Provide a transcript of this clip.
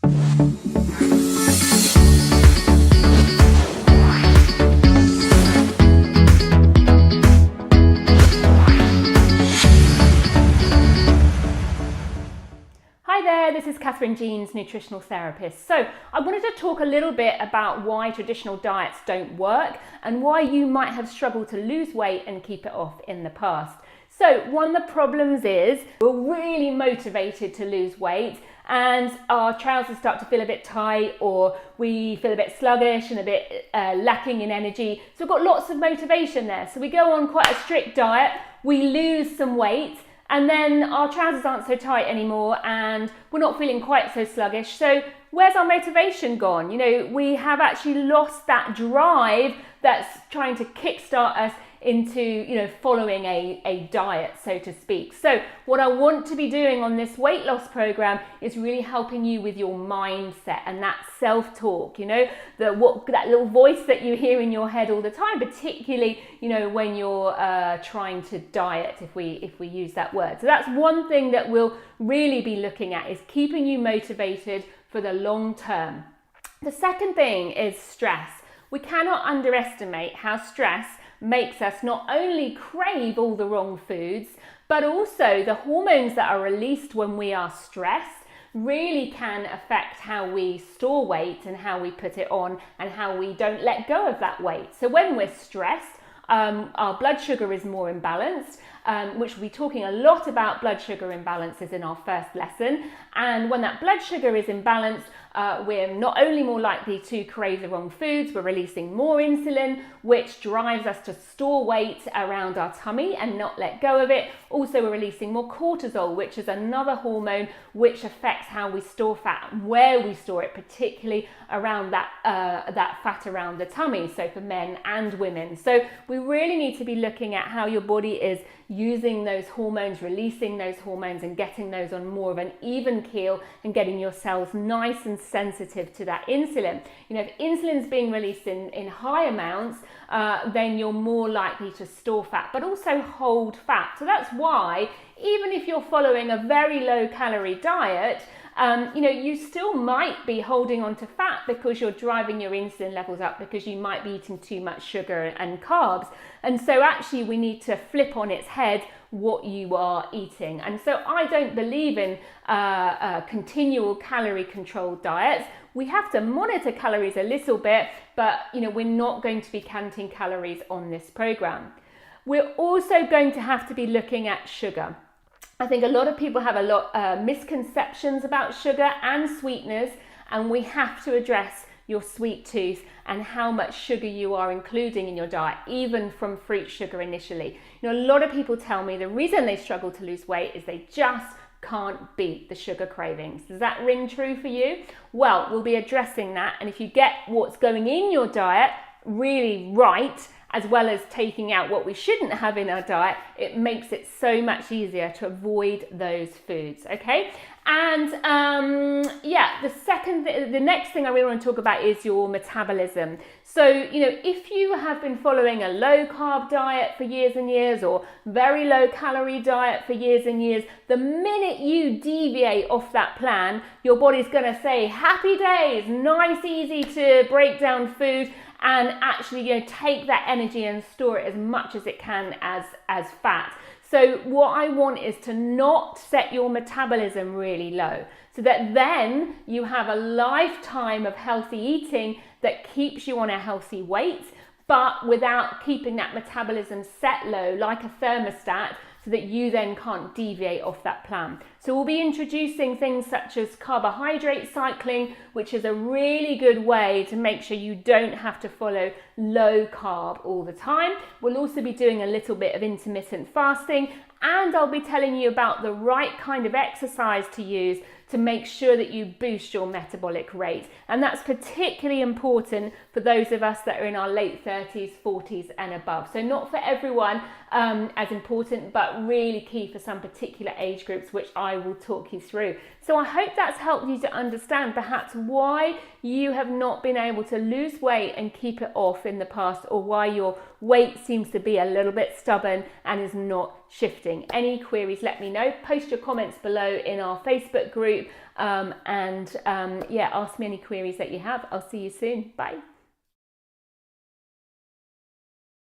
Hi there, this is Catherine Jeans, nutritional therapist. So I wanted to talk a little bit about why traditional diets don't work and why you might have struggled to lose weight and keep it off in the past. So one of the problems is we're really motivated to lose weight and our trousers start to feel a bit tight, or we feel a bit sluggish and a bit lacking in energy. So we've got lots of motivation there. So we go on quite a strict diet, we lose some weight, and then our trousers aren't so tight anymore and we're not feeling quite so sluggish. So where's our motivation gone? You know, we have actually lost that drive that's trying to kickstart us into, you know, following a diet, so to speak. So what I want to be doing on this weight loss program is really helping you with your mindset and that self-talk, you know, that little voice that you hear in your head all the time, particularly, you know, when you're trying to diet, if we use that word. So that's one thing that we'll really be looking at, is keeping you motivated for the long term. The second thing is stress. We cannot underestimate how stress makes us not only crave all the wrong foods, but also the hormones that are released when we are stressed really can affect how we store weight and how we put it on and how we don't let go of that weight. So when we're stressed, our blood sugar is more imbalanced, which we'll be talking a lot about blood sugar imbalances in our first lesson. And when that blood sugar is imbalanced, we're not only more likely to crave the wrong foods, we're releasing more insulin, which drives us to store weight around our tummy and not let go of it. Also, we're releasing more cortisol, which is another hormone which affects how we store fat and where we store it, particularly around that fat around the tummy, so for men and women. So we really need to be looking at how your body is using those hormones, releasing those hormones and getting those on more of an even keel and getting your cells nice and sensitive to that insulin. You know, if insulin's being released in high amounts, then you're more likely to store fat, but also hold fat. So that's why, even if you're following a very low calorie diet, you know, you still might be holding on to fat because you're driving your insulin levels up, because you might be eating too much sugar and carbs. And so actually we need to flip on its head what you are eating. And so I don't believe in continual calorie controlled diets. We have to monitor calories a little bit, but you know, we're not going to be counting calories on this program. We're also going to have to be looking at sugar. I think a lot of people have a lot misconceptions about sugar and sweeteners, and we have to address your sweet tooth and how much sugar you are including in your diet, even from fruit sugar initially. You know, a lot of people tell me the reason they struggle to lose weight is they just can't beat the sugar cravings. Does that ring true for you? Well, we'll be addressing that, and if you get what's going in your diet really right, as well as taking out what we shouldn't have in our diet, it makes it so much easier to avoid those foods, okay? And the next thing I really want to talk about is your metabolism. So, you know, if you have been following a low carb diet for years and years, or very low calorie diet for years and years, the minute you deviate off that plan, your body's going to say, happy days, nice, easy to break down food, and actually, you know, take that energy and store it as much as it can as fat. So what I want is to not set your metabolism really low, so that then you have a lifetime of healthy eating that keeps you on a healthy weight, but without keeping that metabolism set low like a thermostat, so that you then can't deviate off that plan. So we'll be introducing things such as carbohydrate cycling, which is a really good way to make sure you don't have to follow low carb all the time. We'll also be doing a little bit of intermittent fasting, and I'll be telling you about the right kind of exercise to use to make sure that you boost your metabolic rate. And that's particularly important for those of us that are in our late 30s, 40s and above. So not for everyone as important, but really key for some particular age groups, which I will talk you through. So I hope that's helped you to understand perhaps why you have not been able to lose weight and keep it off in the past, or why your weight seems to be a little bit stubborn and is not shifting. Any queries, let me know. Post your comments below in our Facebook group. group, and yeah, ask me any queries that you have. I'll see you soon. Bye.